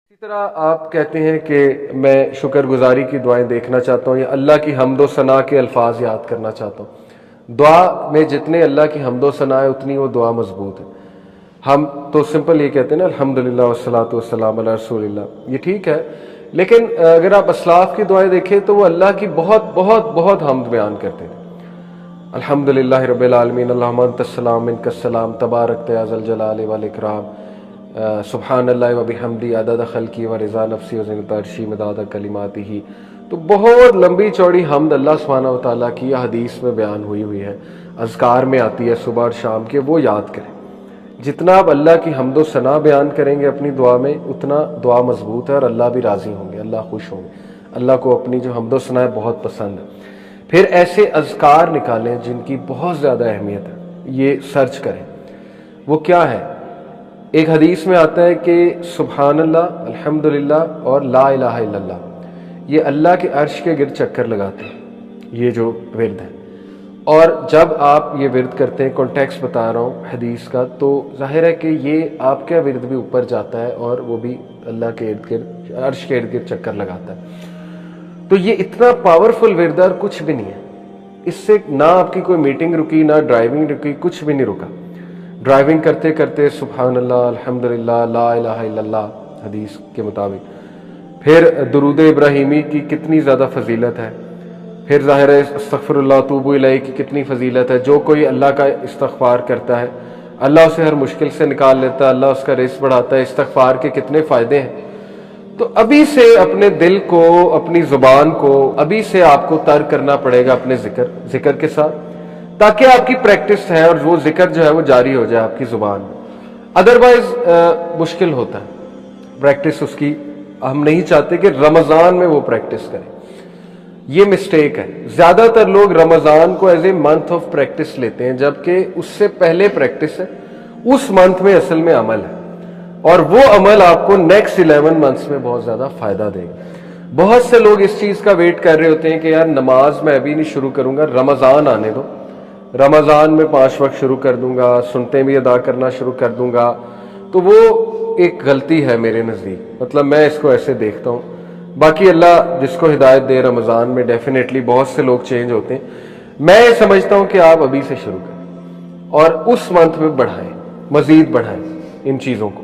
اسی طرح آپ کہتے ہیں کہ میں شکر گزاری کی دعائیں دیکھنا چاہتا ہوں یا اللہ کی حمد و ثنا کے الفاظ یاد کرنا چاہتا ہوں. دعا میں جتنے اللہ کی حمد و ثنا ہے اتنی وہ دعا مضبوط ہے. ہم تو سمپل یہ کہتے ہیں نا الحمدللہ والصلاۃ والسلام علی رسول اللہ, یہ ٹھیک ہے, لیکن اگر آپ اسلاف کی دعائیں دیکھیں تو وہ اللہ کی بہت بہت بہت حمد بیان کرتے تھے. الحمدللہ رب العالمین اللہم انت السلام منک السلام تبارک یا ذا الجلال والاکرام سبحان اللہ و بحمدی عدد خلقی و رضا نفسی و زنت عرشی مداد کلماتہ. تو بہت لمبی چوڑی حمد اللہ سبحانہ و تعالیٰ کی حدیث میں بیان ہوئی ہے, اذکار میں آتی ہے صبح اور شام کے, وہ یاد کریں. جتنا آپ اللہ کی حمد و ثنا بیان کریں گے اپنی دعا میں اتنا دعا مضبوط ہے اور اللہ بھی راضی ہوں گے, اللہ خوش ہوں گے. اللہ کو اپنی جو حمد و ثنا ہے بہت پسند ہے. پھر ایسے اذکار نکالیں جن کی بہت زیادہ اہمیت ہے, یہ سرچ کریں. وہ کیا ہے؟ ایک حدیث میں آتا ہے کہ سبحان اللہ, الحمدللہ اور لا الہ الا اللہ, یہ اللہ کے عرش کے گرد چکر لگاتے ہیں, یہ جو ورد ہے. اور جب آپ یہ ورد کرتے ہیں, کانٹیکسٹ بتا رہا ہوں حدیث کا, تو ظاہر ہے کہ یہ آپ کا ورد بھی اوپر جاتا ہے اور وہ بھی اللہ کے ارد گرد, عرش کے ارد گرد چکر لگاتا ہے. تو یہ اتنا پاورفل ورد اور کچھ بھی نہیں ہے. اس سے نہ آپ کی کوئی میٹنگ رکی, نہ ڈرائیونگ رکی, کچھ بھی نہیں رکا. ڈرائیونگ کرتے کرتے سبحان اللہ, الحمدللہ, لا الہ الا اللہ حدیث کے مطابق. پھر درود ابراہیمی کی کتنی زیادہ فضیلت ہے. پھر ظاہر ہے استغفر اللہ توبو الیہ کی کتنی فضیلت ہے. جو کوئی اللہ کا استغفار کرتا ہے اللہ اسے ہر مشکل سے نکال لیتا ہے, اللہ اس کا رزق بڑھاتا ہے. استغفار کے کتنے فائدے ہیں. تو ابھی سے اپنے دل کو, اپنی زبان کو ابھی سے آپ کو ترک کرنا پڑے گا اپنے ذکر کے ساتھ, تاکہ آپ کی پریکٹس ہے اور وہ ذکر جو ہے وہ جاری ہو جائے آپ کی زبان میں. ادروائز مشکل ہوتا ہے پریکٹس اس کی. ہم نہیں چاہتے کہ رمضان میں وہ پریکٹس کریں, یہ مسٹیک ہے. زیادہ تر لوگ رمضان کو as a month of practice لیتے ہیں, جبکہ اس سے پہلے پریکٹس ہے, اس منتھ میں اصل میں عمل ہے, اور وہ عمل آپ کو نیکسٹ 11 منتھس میں بہت زیادہ فائدہ دے گا. بہت سے لوگ اس چیز کا ویٹ کر رہے ہوتے ہیں کہ یار نماز میں ابھی نہیں شروع کروں گا, رمضان آنے دو, رمضان میں 5 وقت شروع کر دوں گا, سنتیں بھی ادا کرنا شروع کر دوں گا. تو وہ ایک غلطی ہے میرے نزدیک, مطلب میں اس کو ایسے دیکھتا ہوں. باقی اللہ جس کو ہدایت دے, رمضان میں ڈیفینیٹلی بہت سے لوگ چینج ہوتے ہیں. میں یہ سمجھتا ہوں کہ آپ ابھی سے شروع کریں اور اس منتھ میں بڑھائیں, مزید بڑھائیں ان چیزوں کو.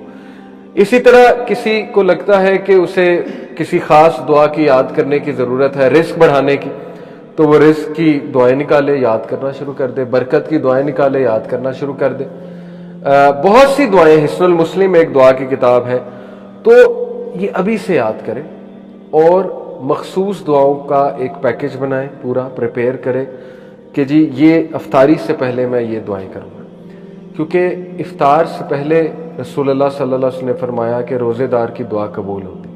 اسی طرح کسی کو لگتا ہے کہ اسے کسی خاص دعا کی یاد کرنے کی ضرورت ہے رزق بڑھانے کی, تو وہ رزق کی دعائیں نکالے, یاد کرنا شروع کر دے. برکت کی دعائیں نکالے, یاد کرنا شروع کر دے. بہت سی دعائیں, حصن المسلم ایک دعا کی کتاب ہے, تو یہ ابھی سے یاد کریں اور مخصوص دعاؤں کا ایک پیکج بنائیں, پورا پریپیئر کریں کہ جی یہ افطاری سے پہلے میں یہ دعائیں کروں گا. کیونکہ افطار سے پہلے رسول اللہ صلی اللہ علیہ وسلم نے فرمایا کہ روزے دار کی دعا قبول ہوتی,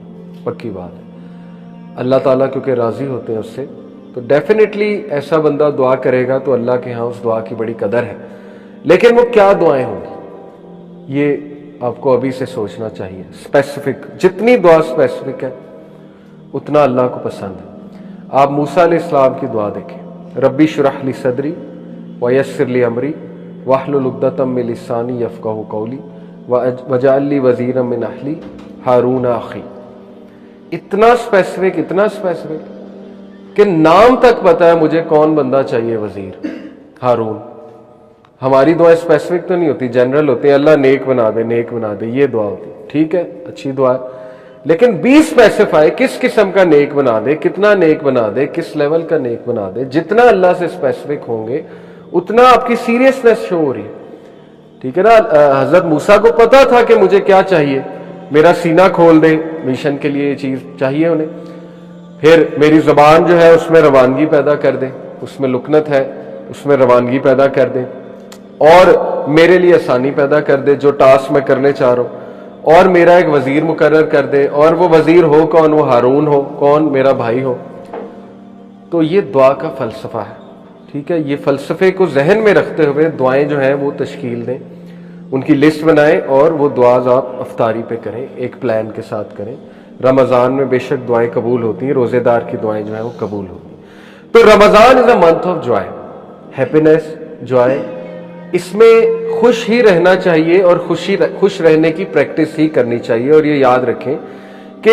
پکی بات ہے. اللہ تعالیٰ کیونکہ راضی ہوتے ہیں اس سے, تو ڈیفینیٹلی ایسا بندہ دعا کرے گا تو اللہ کے ہاں اس دعا کی بڑی قدر ہے. لیکن وہ کیا دعائیں ہوں گی یہ آپ کو ابھی سے سوچنا چاہیے. اسپیسیفک, جتنی دعا اسپیسیفک ہے اتنا اللہ کو پسند ہے. آپ موسیٰ علیہ السلام کی دعا دیکھیں, ربی اشرح لی صدری ویسر لی امری واحلل عقدۃ من لسانی یفقہوا قولی واجعل لی وزیرا من اہلی ہارون اخی. اتنا اسپیسیفک کہ نام تک پتہ ہے مجھے کون بندہ چاہیے وزیر, ہارون. ہماری دعائیں اسپیسیفک تو نہیں ہوتی, جنرل ہوتی ہیں, اللہ نیک بنا دے, نیک بنا دے, یہ دعا ہوتی. ٹھیک ہے, اچھی دعا ہے, لیکن بھی اسپیسیفائی کس قسم کا نیک بنا دے, کتنا نیک بنا دے, کس لیول کا نیک بنا دے. جتنا اللہ سے اسپیسیفک ہوں گے اتنا آپ کی سیریسنس شو ہو رہی ہے. ٹھیک ہے نا. حضرت موسیٰ کو پتا تھا کہ مجھے کیا چاہیے, میرا سینہ کھول دے, مشن کے لیے یہ چیز چاہیے انہیں. پھر میری زبان جو ہے اس میں روانگی پیدا کر دے, اس میں لکنت ہے اس میں روانگی پیدا کر دے, اور میرے لیے آسانی پیدا کر دے جو ٹاسک میں کرنے چاہ رہا ہوں, اور میرا ایک وزیر مقرر کر دے, اور وہ وزیر ہو کون, وہ ہارون ہو, کون, میرا بھائی ہو. تو یہ دعا کا فلسفہ ہے. ٹھیک ہے, یہ فلسفے کو ذہن میں رکھتے ہوئے دعائیں جو ہیں وہ تشکیل دیں, ان کی لسٹ بنائیں, اور وہ دعاز آپ افطاری پہ کریں, ایک پلان کے ساتھ کریں. رمضان میں بے شک دعائیں قبول ہوتی ہیں, روزے دار کی دعائیں جو ہیں وہ قبول ہوتی ہیں. تو Ramzan is a month of joy, happiness, joy. اس میں خوش ہی رہنا چاہیے اور خوش رہنے کی پریکٹس ہی کرنی چاہیے. اور یہ یاد رکھیں کہ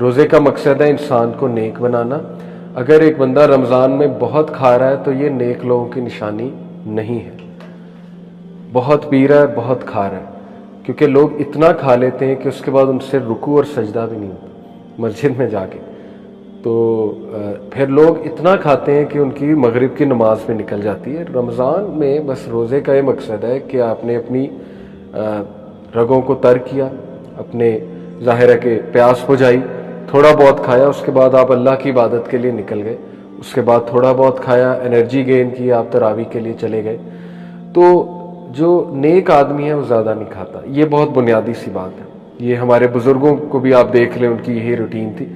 روزے کا مقصد ہے انسان کو نیک بنانا. اگر ایک بندہ رمضان میں بہت کھا رہا ہے تو یہ نیک لوگوں کی نشانی نہیں ہے. بہت پی رہا ہے، بہت کھا رہا ہے، کیونکہ لوگ اتنا کھا لیتے ہیں کہ اس کے بعد ان سے رکوع اور سجدہ بھی نہیں ہوتا مسجد میں جا کے. تو پھر لوگ اتنا کھاتے ہیں کہ ان کی مغرب کی نماز میں نکل جاتی ہے. رمضان میں بس روزے کا یہ مقصد ہے کہ آپ نے اپنی رگوں کو تر کیا، اپنے ظاہر ہے کہ پیاس بجھائی، تھوڑا بہت کھایا، اس کے بعد آپ اللہ کی عبادت کے لیے نکل گئے. اس کے بعد تھوڑا بہت کھایا، انرجی گین کی، آپ تراویح کے لیے چلے گئے. تو جو نیک آدمی ہے وہ زیادہ نہیں کھاتا. یہ بہت بنیادی سی بات ہے. یہ ہمارے بزرگوں کو بھی آپ دیکھ لیں، ان کی یہی روٹین تھی.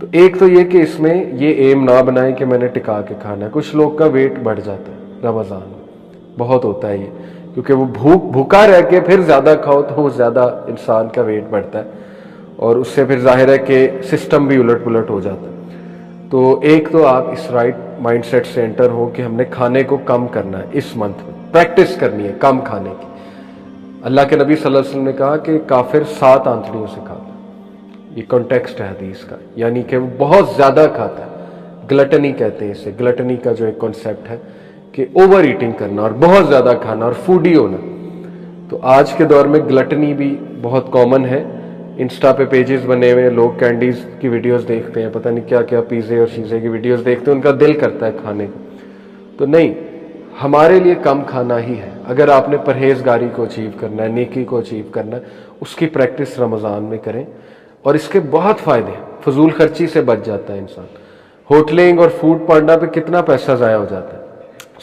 تو ایک تو یہ کہ اس میں یہ ایم نہ بنائیں کہ میں نے ٹکا کے کھانا ہے. کچھ لوگ کا ویٹ بڑھ جاتا ہے رمضان میں، بہت ہوتا ہے یہ، کیونکہ وہ بھوکا رہ کے پھر زیادہ کھاؤ تو وہ زیادہ انسان کا ویٹ بڑھتا ہے، اور اس سے پھر ظاہر ہے کہ سسٹم بھی الٹ پلٹ ہو جاتا ہے. تو ایک تو آپ اس رائٹ مائنڈ سیٹ سے انٹر ہو کہ ہم نے کھانے کو کم کرنا ہے. اس منتھ میں پریکٹس کرنی ہے کم کھانے کی. اللہ کے نبی صلی اللہ علیہ وسلم نے کہا کہ کافر 7 آنتڑیوں سے کھاتا ہے. یہ کانٹیکسٹ ہے حدیث کا، یعنی کہ وہ بہت زیادہ کھاتا ہے. گلٹنی کہتے ہیں اسے. گلٹنی کا جو ایک کانسیپٹ ہے کہ اوور ایٹنگ کرنا اور بہت زیادہ کھانا اور فوڈی ہونا. تو آج کے دور میں گلٹنی بھی بہت کامن ہے. انسٹا پہ پیجز بنے ہوئے، لوگ کینڈیز کی ویڈیوز دیکھتے ہیں، پتہ نہیں کیا کیا پیزے اور شیزے کی ویڈیوز دیکھتے ہیں، ان کا دل کرتا ہے کھانے کو. تو نہیں، ہمارے لیے کم کھانا ہی ہے. اگر آپ نے پرہیزگاری کو اچیو کرنا ہے، نیکی کو اچیو کرنا ہے، اس کی پریکٹس رمضان میں کریں. اور اس کے بہت فائدے ہیں. فضول خرچی سے بچ جاتا ہے انسان. ہوٹلنگ اور فوڈ پانڈا پہ کتنا پیسہ ضائع ہو جاتا ہے.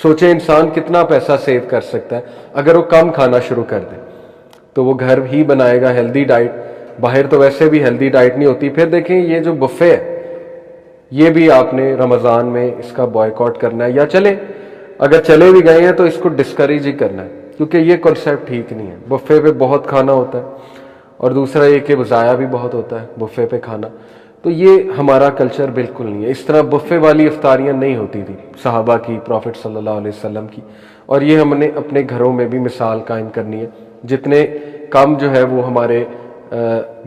سوچیں انسان کتنا پیسہ سیو کر سکتا ہے اگر وہ کم کھانا شروع کر دے. تو وہ گھر ہی بنائے گا ہیلدی ڈائٹ. باہر تو ویسے بھی ہیلدی ڈائٹ نہیں ہوتی. پھر دیکھیں یہ جو بفے ہے، یہ بھی آپ نے رمضان میں اس کا بوائیکاٹ کرنا ہے. یا چلے، اگر چلے بھی گئے ہیں تو اس کو ڈسکریج ہی کرنا ہے، کیونکہ یہ کنسیپٹ ٹھیک نہیں ہے. بفے پہ بہت کھانا ہوتا ہے، اور دوسرا یہ کہ ضائع بھی بہت ہوتا ہے بفے پہ کھانا. تو یہ ہمارا کلچر بالکل نہیں ہے. اس طرح بفے والی افطاریاں نہیں ہوتی تھی صحابہ کی، پروفٹ صلی اللہ علیہ وسلم کی. اور یہ ہم نے اپنے گھروں میں بھی مثال قائم کرنی ہے. جتنے کم جو ہے وہ ہمارے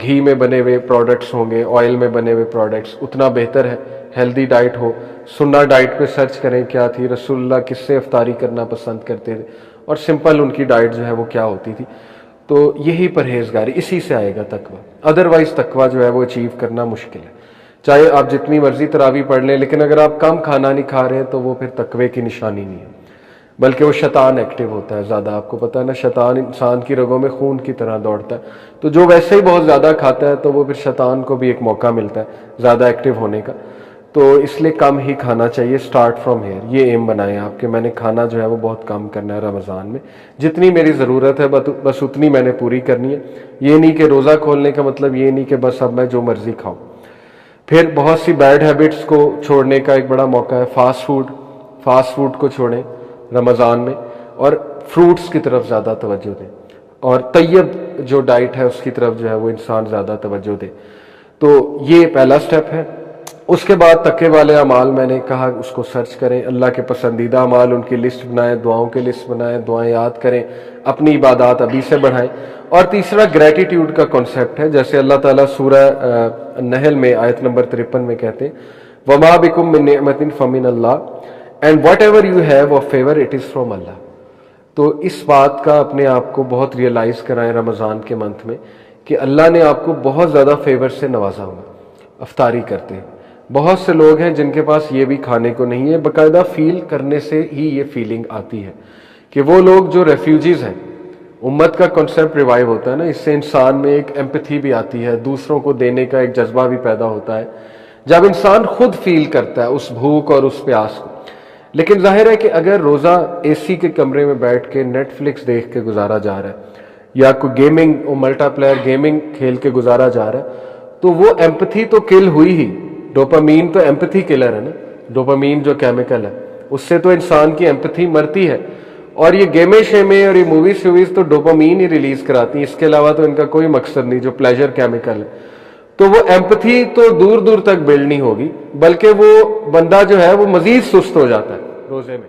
گھی میں بنے ہوئے پروڈکٹس ہوں گے، آئل میں بنے ہوئے پروڈکٹس، اتنا بہتر ہے. ہیلدی ڈائٹ ہو. سنہ ڈائٹ پہ سرچ کریں کیا تھی، رسول اللہ کس سے افطاری کرنا پسند کرتے تھے، اور سمپل ان کی ڈائٹ جو ہے وہ کیا ہوتی تھی. تو یہی پرہیزگاری، اسی سے آئے گا تقویٰ. ادروائز تقویٰ جو ہے وہ اچیو کرنا مشکل ہے. چاہے آپ جتنی مرضی تراویح پڑھ لیں، لیکن اگر آپ کم کھانا نہیں کھا رہے ہیں تو وہ پھر تقوی کی نشانی نہیں ہے، بلکہ وہ شیطان ایکٹیو ہوتا ہے زیادہ. آپ کو پتہ ہے نا، شیطان انسان کی رگوں میں خون کی طرح دوڑتا ہے. تو جو ویسے ہی بہت زیادہ کھاتا ہے تو وہ پھر شیطان کو بھی ایک موقع ملتا ہے زیادہ ایکٹیو ہونے کا. تو اس لیے کم ہی کھانا چاہیے. Start from here. یہ ایم بنائیں آپ کہ میں نے کھانا جو ہے وہ بہت کم کرنا ہے رمضان میں. جتنی میری ضرورت ہے بس اتنی میں نے پوری کرنی ہے. یہ نہیں کہ روزہ کھولنے کا مطلب یہ نہیں کہ بس اب میں جو مرضی کھاؤں. پھر بہت سی بیڈ ہیبٹس کو چھوڑنے کا ایک بڑا موقع ہے. فاسٹ فوڈ کو چھوڑیں رمضان میں، اور فروٹس کی طرف زیادہ توجہ دیں، اور طیب جو ڈائٹ ہے اس کی طرف جو ہے وہ انسان زیادہ توجہ دے. تو یہ پہلا سٹیپ ہے. اس کے بعد تقوی والے اعمال میں نے کہا اس کو سرچ کریں. اللہ کے پسندیدہ اعمال، ان کی لسٹ بنائیں، دعاؤں کی لسٹ بنائیں، دعائیں یاد کریں، اپنی عبادات ابھی سے بڑھائیں. اور تیسرا گریٹیٹیوڈ کا کانسیپٹ ہے. جیسے اللہ تعالیٰ سورہ نحل میں آیت نمبر 53 میں کہتے ہیں وَمَا بِكُم مِّن نِعْمَةٍ فَمِنَ اللَّهِ and whatever you have of favour it is from Allah. تو اس بات کا اپنے آپ کو بہت ریئلائز کرائیں رمضان کے منتھ میں کہ اللہ نے آپ کو بہت زیادہ فیور سے نوازا ہوا. افطاری کرتے ہیں. بہت سے لوگ ہیں جن کے پاس یہ بھی کھانے کو نہیں ہے. باقاعدہ فیل کرنے سے ہی یہ فیلنگ آتی ہے کہ وہ لوگ جو ریفیوجیز ہیں، امت کا کنسیپٹ ریوائیو ہوتا ہے نا، اس سے انسان میں ایک ایمپتھی بھی آتی ہے، دوسروں کو دینے کا ایک جذبہ بھی پیدا ہوتا ہے جب انسان خود فیل کرتا ہے اس بھوک اور اس پیاس کو. لیکن ظاہر ہے کہ اگر روزہ اے سی کے کمرے میں بیٹھ کے نیٹ فلکس دیکھ کے گزارا جا رہا ہے، یا کوئی گیمنگ ملٹا پلیئر گیمنگ کھیل کے گزارا جا رہا ہے، تو وہ ایمپتھی تو کل ہوئی ہی. ڈوپامین تو ایمپتھی کلر ہے نا، ڈوپامین جو کیمیکل ہے اس سے تو انسان کی ایمپتھی مرتی ہے. اور یہ گیمیں شیمیں اور یہ موویز تو ڈوپامین ہی ریلیز کراتی ہیں. اس کے علاوہ تو ان کا کوئی مقصد نہیں، جو پلیجر کیمیکل ہے. تو وہ ایمپتھی تو دور دور تک بلڈ نہیں ہوگی، بلکہ وہ بندہ جو ہے وہ مزید سست ہو جاتا ہے روزے میں.